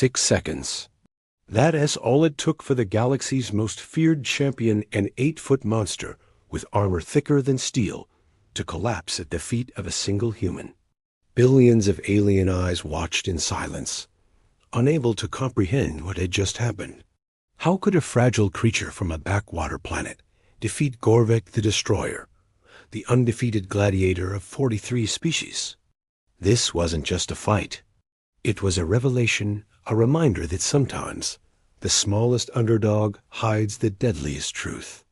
6 seconds. That's all it took for the galaxy's most feared champion, an 8-foot monster with armor thicker than steel, to collapse at the feet of a single human. Billions of alien eyes watched in silence, unable to comprehend what had just happened. How could a fragile creature from a backwater planet defeat Gorvak the Destroyer, the undefeated gladiator of 43 species? This wasn't just a fight. It was a revelation, a reminder that sometimes the smallest underdog hides the deadliest truth.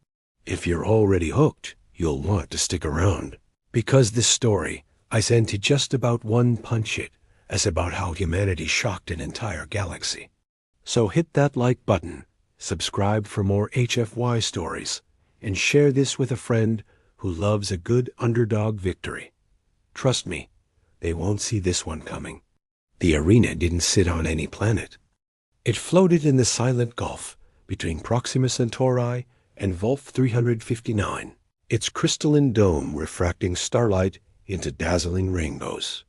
If you're already hooked, you'll want to stick around, because this story is into just about one punch hit as about how humanity shocked an entire galaxy. So hit that like button, subscribe for more HFY stories, and share this with a friend who loves a good underdog victory. Trust me, they won't see this one coming. The arena didn't sit on any planet. It floated in the silent gulf between Proxima Centauri and Wolf 359, its crystalline dome refracting starlight into dazzling rainbows.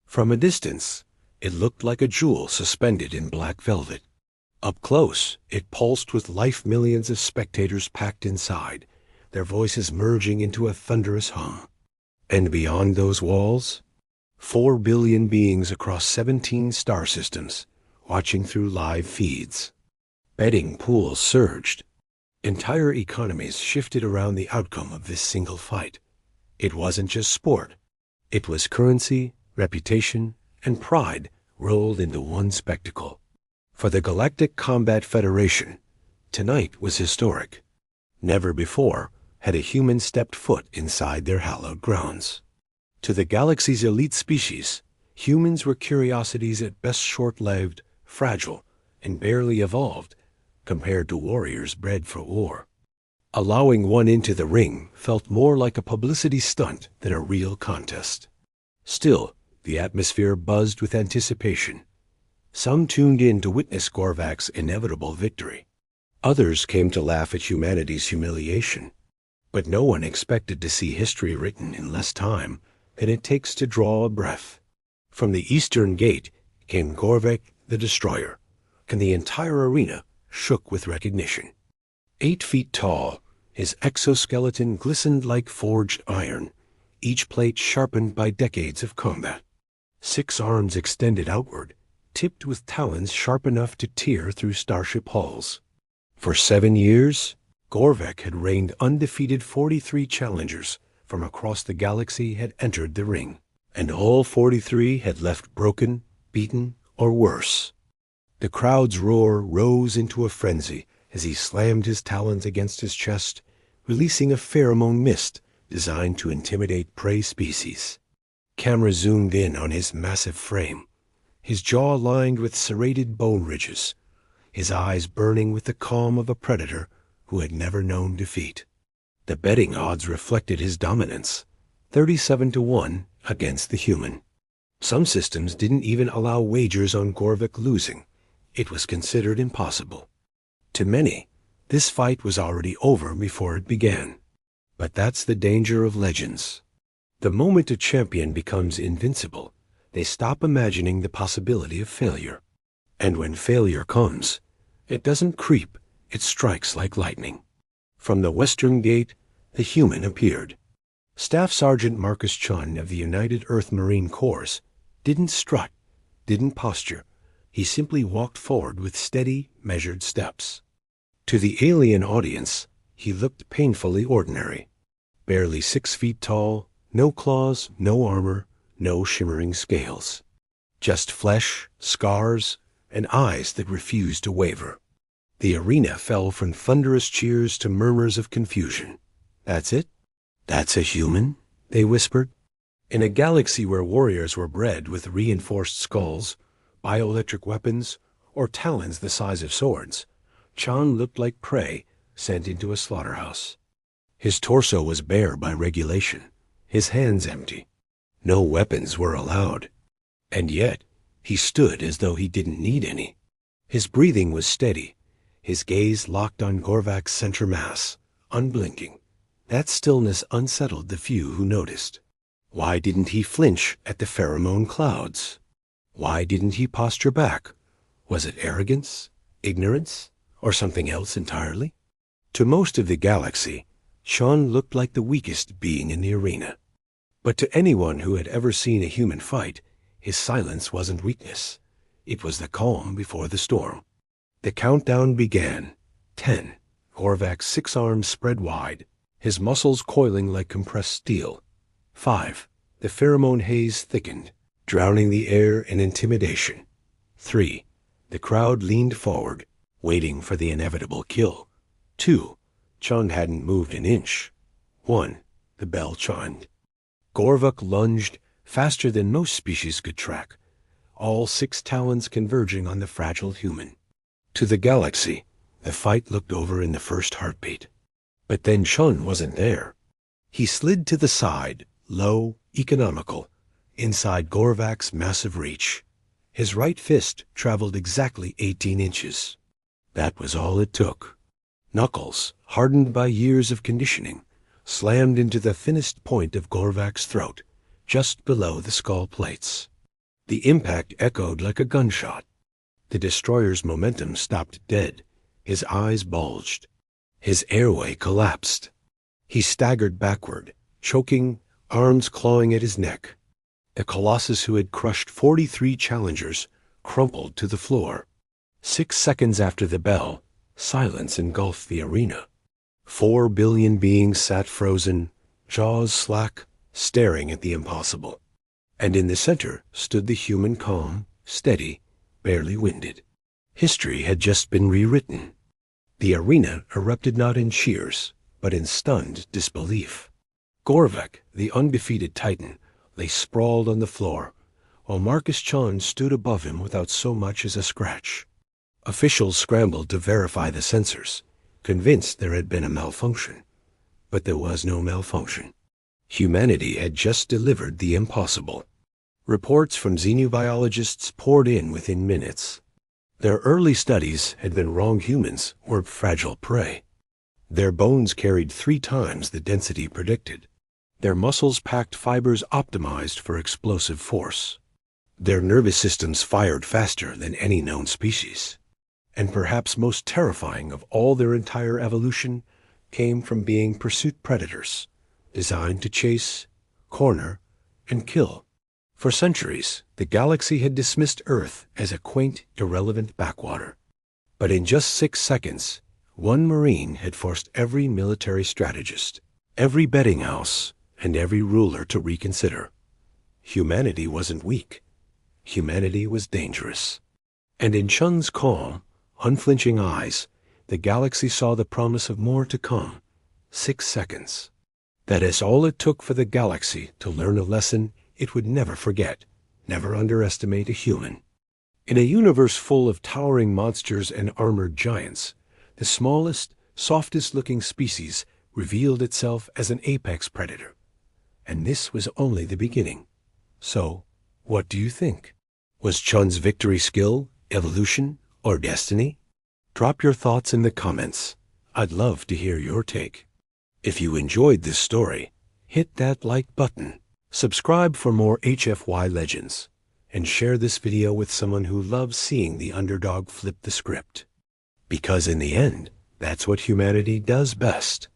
From a distance, it looked like a jewel suspended in black velvet. Up close, it pulsed with life, millions of spectators packed inside, their voices merging into a thunderous hum. And beyond those walls, 4 billion beings across 17 star systems, watching through live feeds. Betting pools surged. Entire economies shifted around the outcome of this single fight. It wasn't just sport. It was currency, reputation, and pride rolled into one spectacle. For the Galactic Combat Federation, tonight was historic. Never before had a human stepped foot inside their hallowed grounds. To the galaxy's elite species, humans were curiosities at best, short-lived, fragile, and barely evolved compared to warriors bred for war. Allowing one into the ring felt more like a publicity stunt than a real contest. Still, the atmosphere buzzed with anticipation. Some tuned in to witness Gorvak's inevitable victory. Others came to laugh at humanity's humiliation. But no one expected to see history written in less time than it takes to draw a breath. From the eastern gate came Gorvak the Destroyer, and the entire arena shook with recognition. 8 feet tall, his exoskeleton glistened like forged iron, each plate sharpened by decades of combat. 6 arms extended outward, tipped with talons sharp enough to tear through starship hulls. For 7 years, Gorvak had reigned undefeated. 43 challengers from across the galaxy had entered the ring, and all 43 had left broken, beaten, or worse. The crowd's roar rose into a frenzy as he slammed his talons against his chest, releasing a pheromone mist designed to intimidate prey species. Camera zoomed in on his massive frame, his jaw lined with serrated bone ridges, his eyes burning with the calm of a predator who had never known defeat. The betting odds reflected his dominance, 37-1 against the human. Some systems didn't even allow wagers on Gorvak losing. It was considered impossible. To many, this fight was already over before it began. But that's the danger of legends. The moment a champion becomes invincible, they stop imagining the possibility of failure. And when failure comes, it doesn't creep, it strikes like lightning. From the western gate, the human appeared. Staff Sergeant Marcus Chen of the United Earth Marine Corps didn't strut, didn't posture. He simply walked forward with steady, measured steps. To the alien audience, he looked painfully ordinary. Barely 6 feet tall, no claws, no armor, no shimmering scales. Just flesh, scars, and eyes that refused to waver. The arena fell from thunderous cheers to murmurs of confusion. That's it? That's a human? They whispered. In a galaxy where warriors were bred with reinforced skulls, bioelectric weapons, or talons the size of swords, Chan looked like prey sent into a slaughterhouse. His torso was bare by regulation, his hands empty. No weapons were allowed. And yet, he stood as though he didn't need any. His breathing was steady, his gaze locked on Gorvak's center mass, unblinking. That stillness unsettled the few who noticed. Why didn't he flinch at the pheromone clouds? Why didn't he posture back? Was it arrogance, ignorance, or something else entirely? To most of the galaxy, Chen looked like the weakest being in the arena. But to anyone who had ever seen a human fight, his silence wasn't weakness. It was the calm before the storm. The countdown began. 10. Gorvak's 6 arms spread wide, his muscles coiling like compressed steel. 5. The pheromone haze thickened, drowning the air in intimidation. 3. The crowd leaned forward, waiting for the inevitable kill. 2. Chen hadn't moved an inch. 1. The bell chimed. Gorvak lunged, faster than most species could track, all 6 talons converging on the fragile human. To the galaxy, the fight looked over in the first heartbeat. But then Chen wasn't there. He slid to the side, low, economical, inside Gorvak's massive reach. His right fist traveled exactly 18 inches. That was all it took. Knuckles, hardened by years of conditioning, slammed into the thinnest point of Gorvak's throat, just below the skull plates. The impact echoed like a gunshot. The destroyer's momentum stopped dead. His eyes bulged. His airway collapsed. He staggered backward, choking, arms clawing at his neck. The colossus who had crushed 43 challengers crumpled to the floor. 6 seconds after the bell, silence engulfed the arena. 4 billion beings sat frozen, jaws slack, staring at the impossible. And in the center stood the human calm, steady, barely winded. History had just been rewritten. The arena erupted not in cheers, but in stunned disbelief. Gorvak, the undefeated Titan, lay sprawled on the floor, while Marcus Chen stood above him without so much as a scratch. Officials scrambled to verify the sensors, convinced there had been a malfunction. But there was no malfunction. Humanity had just delivered the impossible. Reports from xenobiologists poured in within minutes. Their early studies had been wrong. Humans were fragile prey. Their bones carried 3 times the density predicted. Their muscles packed fibers optimized for explosive force. Their nervous systems fired faster than any known species. And perhaps most terrifying of all their entire evolution came from being pursuit predators, designed to chase, corner, and kill. For centuries, the galaxy had dismissed Earth as a quaint, irrelevant backwater. But in just 6 seconds, one Marine had forced every military strategist, every betting house, and every ruler to reconsider. Humanity wasn't weak. Humanity was dangerous. And in Chen's calm, unflinching eyes, the galaxy saw the promise of more to come. 6 seconds. That is all it took for the galaxy to learn a lesson it would never forget. Never underestimate a human. In a universe full of towering monsters and armored giants, the smallest, softest-looking species revealed itself as an apex predator. And this was only the beginning. So, what do you think? Was Chen's victory skill, evolution, or destiny? Drop your thoughts in the comments. I'd love to hear your take. If you enjoyed this story, hit that like button, subscribe for more HFY legends, and share this video with someone who loves seeing the underdog flip the script. Because in the end, that's what humanity does best.